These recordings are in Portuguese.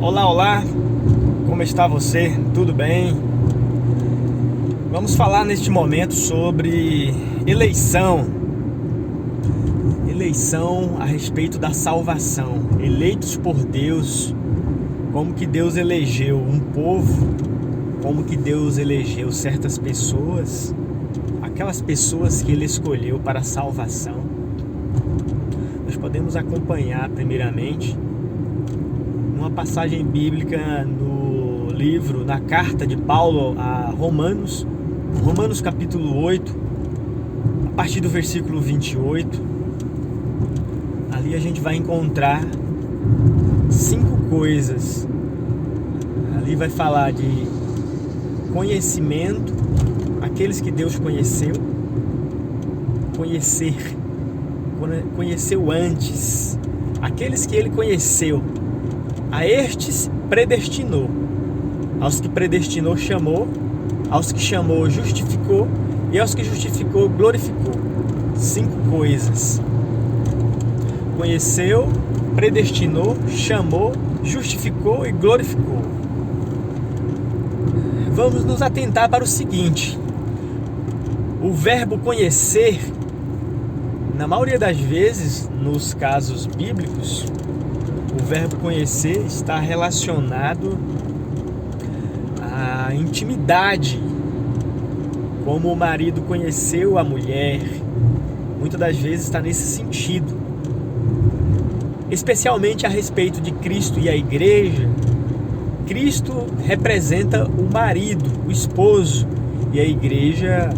Olá, olá, como está você? Tudo bem? Vamos falar neste momento sobre eleição a respeito da salvação. Eleitos por Deus, como que Deus elegeu um povo, como que Deus elegeu certas pessoas, aquelas pessoas que Ele escolheu para a salvação. Nós podemos acompanhar primeiramente uma passagem bíblica no livro, na carta de Paulo a Romanos capítulo 8, a partir do versículo 28. Ali a gente vai encontrar 5 coisas. Ali vai falar de conhecimento, aqueles que Deus conheceu, conheceu antes, aqueles que Ele conheceu, a estes predestinou, aos que predestinou chamou, aos que chamou justificou, e aos que justificou glorificou. 5 coisas: conheceu, predestinou, chamou, justificou e glorificou. Vamos nos atentar para o seguinte: o verbo conhecer, na maioria das vezes, nos casos bíblicos, o verbo conhecer está relacionado à intimidade, como o marido conheceu a mulher. Muitas das vezes está nesse sentido, especialmente a respeito de Cristo e a igreja. Cristo representa o marido, o esposo, e a igreja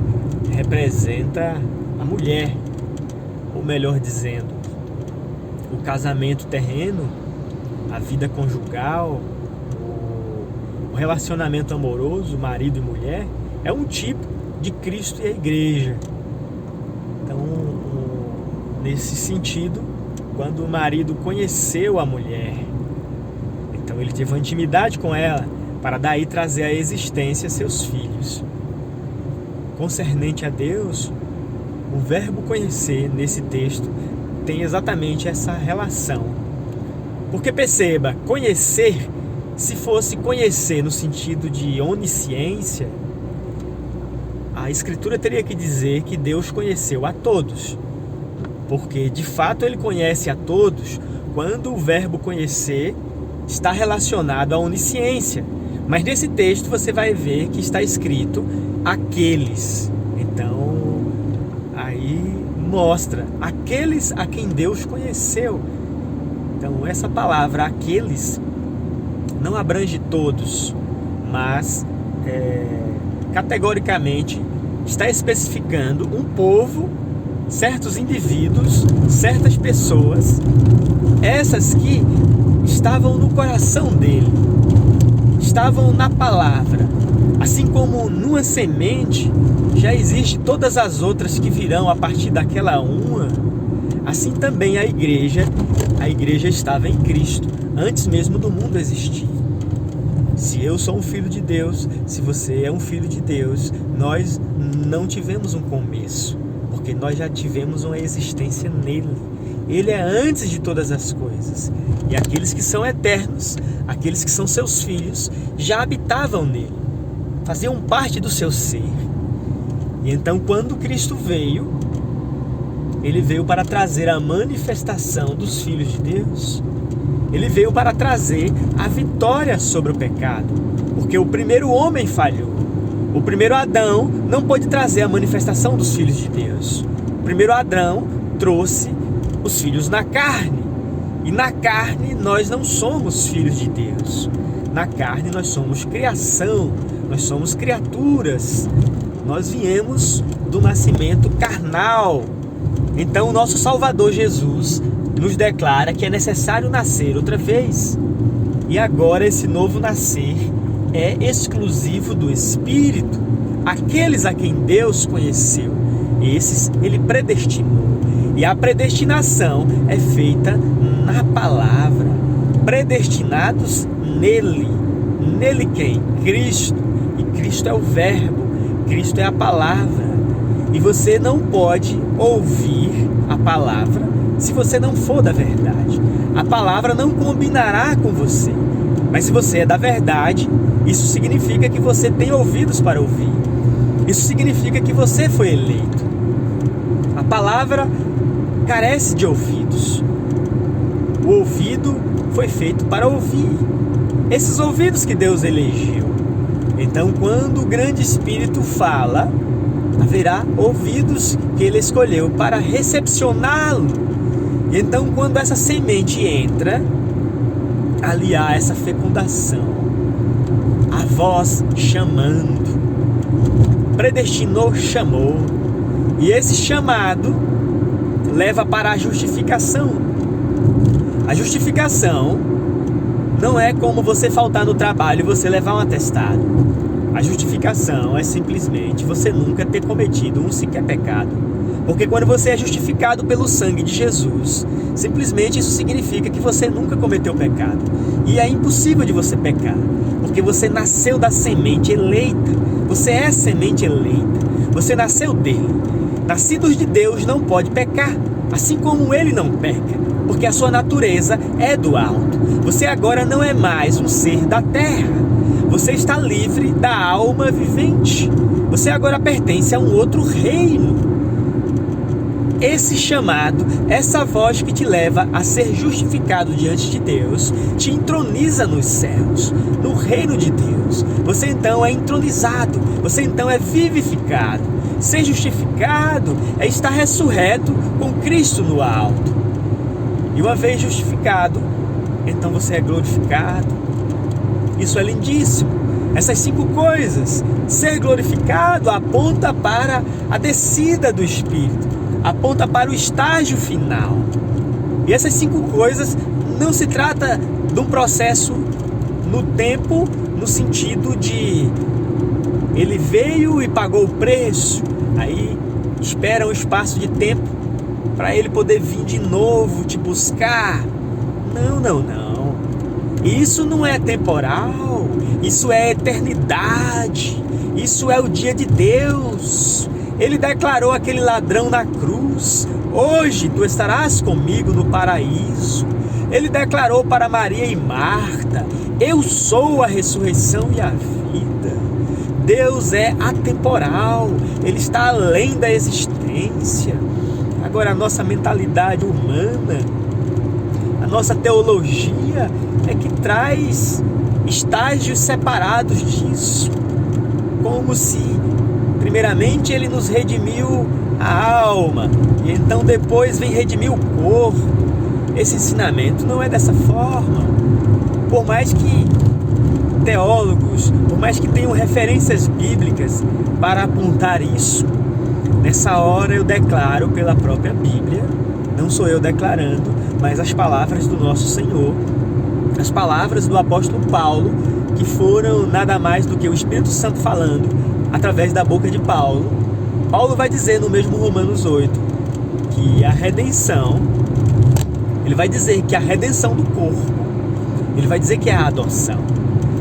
representa a mulher, ou melhor dizendo, o casamento terreno, a vida conjugal, o relacionamento amoroso, marido e mulher, é um tipo de Cristo e a igreja. Então, nesse sentido, quando o marido conheceu a mulher, então ele teve uma intimidade com ela, para daí trazer à existência seus filhos. Concernente a Deus, o verbo conhecer nesse texto tem exatamente essa relação. Porque perceba, conhecer, se fosse conhecer no sentido de onisciência, a Escritura teria que dizer que Deus conheceu a todos. Porque de fato Ele conhece a todos quando o verbo conhecer está relacionado à onisciência. Mas nesse texto você vai ver que está escrito aqueles. Então, aí mostra aqueles a quem Deus conheceu. Então, essa palavra aqueles não abrange todos, mas categoricamente está especificando um povo, certos indivíduos, certas pessoas, essas que estavam no coração dele, estavam na palavra. Assim como numa semente já existe todas as outras que virão a partir daquela uma, assim também a igreja estava em Cristo, antes mesmo do mundo existir. Se eu sou um filho de Deus, se você é um filho de Deus, nós não tivemos um começo, porque nós já tivemos uma existência nele. Ele é antes de todas as coisas. E aqueles que são eternos, aqueles que são seus filhos, já habitavam nele, faziam parte do seu ser. E então, quando Cristo veio, Ele veio para trazer a manifestação dos filhos de Deus. Ele veio para trazer a vitória sobre o pecado, porque o primeiro homem falhou. O primeiro Adão não pôde trazer a manifestação dos filhos de Deus. O primeiro Adão trouxe os filhos na carne. E na carne nós não somos filhos de Deus. Na carne nós somos criação, nós somos criaturas. Nós viemos do nascimento carnal. Então o nosso Salvador Jesus nos declara que é necessário nascer outra vez. E agora esse novo nascer é exclusivo do Espírito. Aqueles a quem Deus conheceu, esses Ele predestinou. E a predestinação é feita na palavra. Predestinados nele. Nele quem? Cristo. E Cristo é o verbo. Cristo é a palavra. E você não pode ouvir a palavra se você não for da verdade. A palavra não combinará com você. Mas se você é da verdade, isso significa que você tem ouvidos para ouvir. Isso significa que você foi eleito. A palavra carece de ouvidos. O ouvido foi feito para ouvir. Esses ouvidos que Deus elegeu. Então, quando o grande Espírito fala, haverá ouvidos que Ele escolheu para recepcioná-lo. E então, quando essa semente entra, ali há essa fecundação. A voz chamando. Predestinou, chamou. E esse chamado leva para a justificação. A justificação não é como você faltar no trabalho e você levar um atestado. A justificação é simplesmente você nunca ter cometido um sequer pecado. Porque quando você é justificado pelo sangue de Jesus, simplesmente isso significa que você nunca cometeu pecado. E é impossível de você pecar, porque você nasceu da semente eleita. Você é semente eleita. Você nasceu dele. Nascidos de Deus não pode pecar, assim como ele não peca, porque a sua natureza é do alto. Você agora não é mais um ser da terra. Você está livre da alma vivente. Você agora pertence a um outro reino. Esse chamado, essa voz que te leva a ser justificado diante de Deus, te entroniza nos céus, no reino de Deus. Você então é entronizado, você então é vivificado. Ser justificado é estar ressurreto com Cristo no alto. E uma vez justificado, então você é glorificado. Isso é lindíssimo. Essas 5 coisas, ser glorificado aponta para a descida do Espírito, aponta para o estágio final. E essas 5 coisas não se trata de um processo no tempo, no sentido de ele veio e pagou o preço, aí espera um espaço de tempo para ele poder vir de novo te buscar. Não. Isso não é temporal, isso é eternidade, isso é o dia de Deus. Ele declarou àquele ladrão na cruz: hoje tu estarás comigo no paraíso. Ele declarou para Maria e Marta: eu sou a ressurreição e a vida. Deus é atemporal, Ele está além da existência. Agora, a nossa mentalidade humana, a nossa teologia é que traz estágios separados disso, como se primeiramente Ele nos redimiu a alma e então depois vem redimir o corpo. Esse ensinamento não é dessa forma. Por mais que teólogos, por mais que tenham referências bíblicas para apontar isso, nessa hora eu declaro pela própria Bíblia, não sou eu declarando, mas as palavras do nosso Senhor, as palavras do apóstolo Paulo, que foram nada mais do que o Espírito Santo falando através da boca de Paulo. Paulo vai dizer no mesmo Romanos 8 que a redenção, ele vai dizer que a redenção do corpo, ele vai dizer que é a adoção,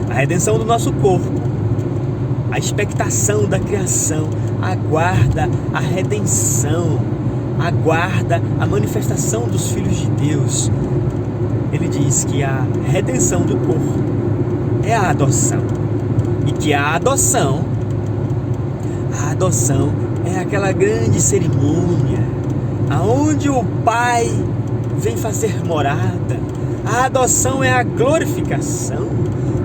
a redenção do nosso corpo, a expectação da criação aguarda a redenção, aguarda a manifestação dos filhos de Deus. Ele diz que a redenção do corpo é a adoção, e que a adoção é aquela grande cerimônia aonde o Pai vem fazer morada. A adoção é a glorificação,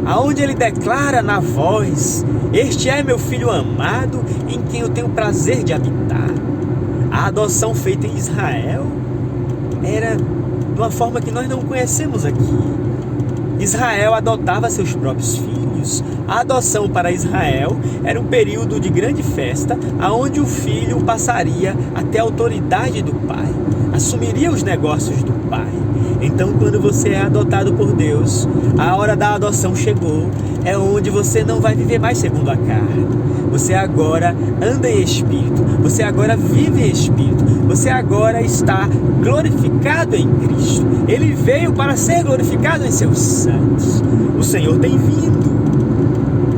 aonde Ele declara na voz: este é meu filho amado, em quem eu tenho prazer de habitar. A adoção feita em Israel era de uma forma que nós não conhecemos aqui. Israel adotava seus próprios filhos. A adoção para Israel era um período de grande festa, aonde o filho passaria até a autoridade do pai, assumiria os negócios do pai. Então, quando você é adotado por Deus, a hora da adoção chegou, é onde você não vai viver mais segundo a carne. Você agora anda em espírito, você agora vive em espírito, você agora está glorificado em Cristo. Ele veio para ser glorificado em seus santos. O Senhor tem vindo.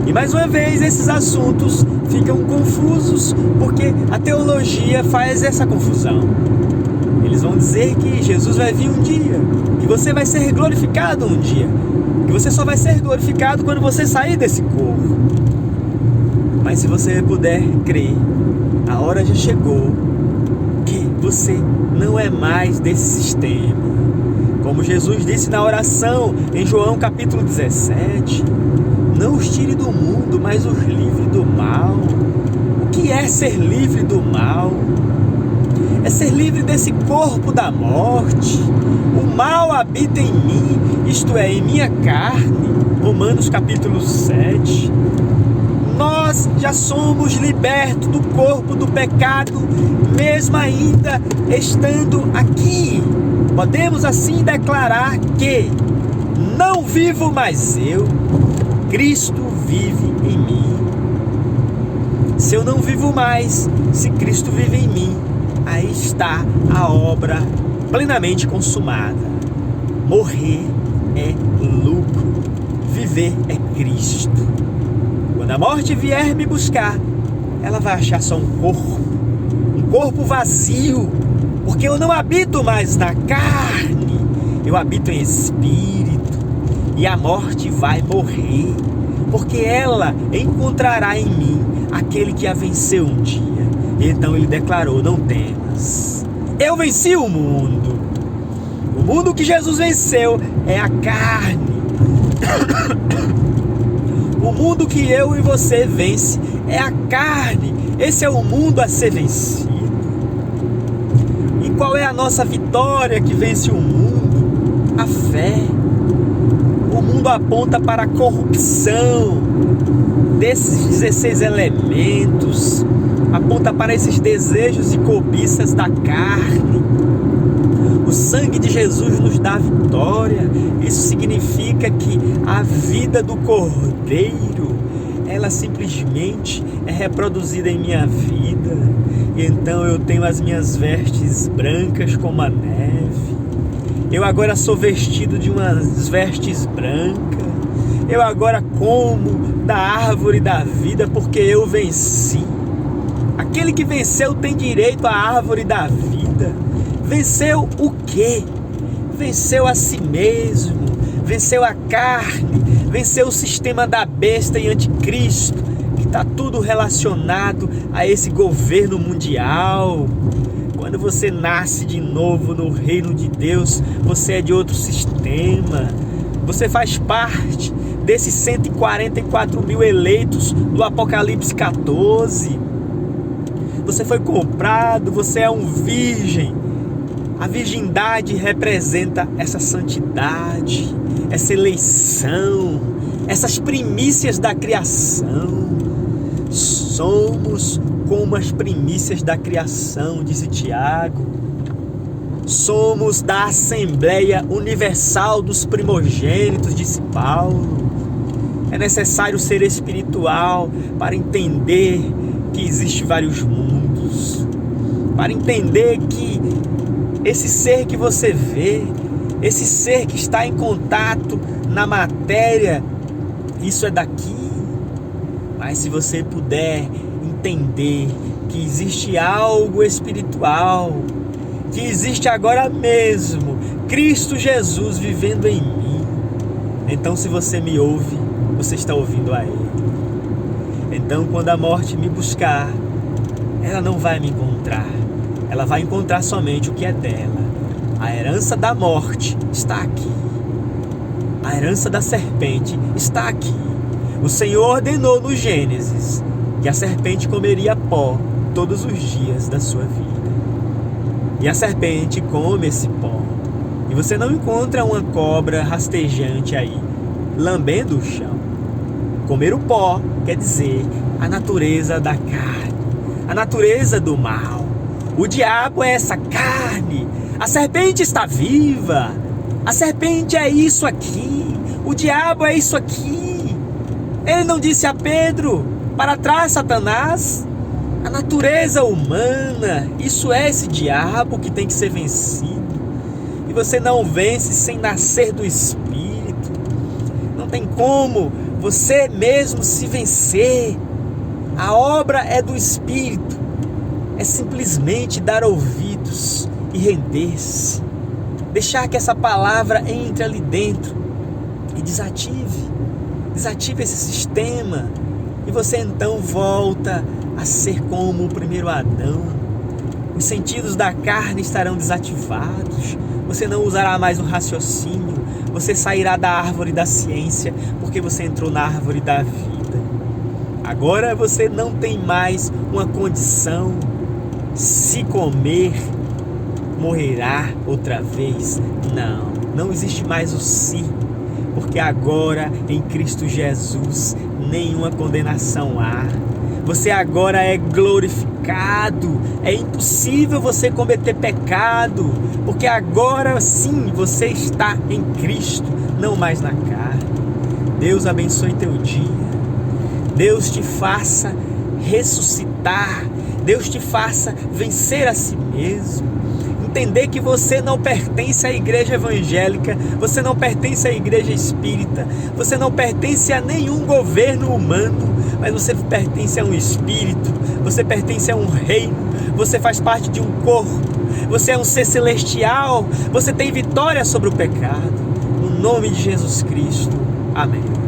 E mais uma vez esses assuntos ficam confusos, porque a teologia faz essa confusão. Eles vão dizer que Jesus vai vir um dia, que você vai ser glorificado um dia, que você só vai ser glorificado quando você sair desse corpo. Mas se você puder crer, a hora já chegou, que você não é mais desse sistema. Como Jesus disse na oração em João capítulo 17, não os tire do mundo, mas os livre do mal. O que é ser livre do mal? É ser livre desse corpo da morte. O mal habita em mim, isto é, em minha carne. Romanos capítulo 7. Nós já somos libertos do corpo do pecado, mesmo ainda estando aqui. Podemos assim declarar que não vivo mais eu, Cristo vive em mim. Se eu não vivo mais, se Cristo vive em mim, aí está a obra plenamente consumada. Morrer é lucro, viver é Cristo. Quando a morte vier me buscar, ela vai achar só um corpo vazio, porque eu não habito mais na carne, eu habito em espírito, e a morte vai morrer, porque ela encontrará em mim aquele que a venceu um dia. E então ele declarou: não temas, eu venci o mundo. O mundo que Jesus venceu é a carne. O mundo que eu e você vence é a carne. Esse é o mundo a ser vencido. E qual é a nossa vitória que vence o mundo? A fé. O mundo aponta para a corrupção desses 16 elementos, aponta para esses desejos e cobiças da carne. O sangue de Jesus nos dá vitória. Isso significa que a vida do Cordeiro, ela simplesmente é reproduzida em minha vida. E então eu tenho as minhas vestes brancas como a neve. Eu agora sou vestido de umas vestes brancas. Eu agora como da árvore da vida porque eu venci. Aquele que venceu tem direito à árvore da vida. Venceu o quê? Venceu a si mesmo, venceu a carne, venceu o sistema da besta e anticristo, que está tudo relacionado a esse governo mundial. Quando você nasce de novo no reino de Deus, você é de outro sistema. Você faz parte desses 144 mil eleitos do Apocalipse 14. Você foi comprado, você é um virgem. A virgindade representa essa santidade, essa eleição, essas primícias da criação. Somos como as primícias da criação, disse Tiago. Somos da Assembleia Universal dos Primogênitos, disse Paulo. É necessário ser espiritual para entender que existem vários mundos, para entender que esse ser que você vê, esse ser que está em contato na matéria, isso é daqui. Mas se você puder entender que existe algo espiritual, que existe agora mesmo Cristo Jesus vivendo em mim, então se você me ouve, você está ouvindo a Ele. Então quando a morte me buscar, ela não vai me encontrar. Ela vai encontrar somente o que é dela. A herança da morte está aqui. A herança da serpente está aqui. O Senhor ordenou no Gênesis que a serpente comeria pó todos os dias da sua vida. E a serpente come esse pó. E você não encontra uma cobra rastejante aí, lambendo o chão. Comer o pó quer dizer a natureza da carne, a natureza do mal. O diabo é essa carne. A serpente está viva. A serpente é isso aqui. O diabo é isso aqui. Ele não disse a Pedro: para trás, Satanás. A natureza humana, isso é esse diabo que tem que ser vencido. E você não vence sem nascer do Espírito. Não tem como você mesmo se vencer. A obra é do Espírito. É simplesmente dar ouvidos e render-se. Deixar que essa palavra entre ali dentro. E desative esse sistema. E você então volta a ser como o primeiro Adão. Os sentidos da carne estarão desativados. Você não usará mais o raciocínio. Você sairá da árvore da ciência, porque você entrou na árvore da vida. Agora você não tem mais uma condição. Se comer, morrerá outra vez. Não existe mais o se. Porque agora em Cristo Jesus nenhuma condenação há. Você agora é glorificado. É impossível você cometer pecado, porque agora sim você está em Cristo, não mais na carne. Deus abençoe teu dia. Deus te faça ressuscitar. Deus te faça vencer a si mesmo. Entender que você não pertence à igreja evangélica, você não pertence à igreja espírita, você não pertence a nenhum governo humano, mas você pertence a um espírito, você pertence a um reino, você faz parte de um corpo, você é um ser celestial, você tem vitória sobre o pecado. No nome de Jesus Cristo. Amém.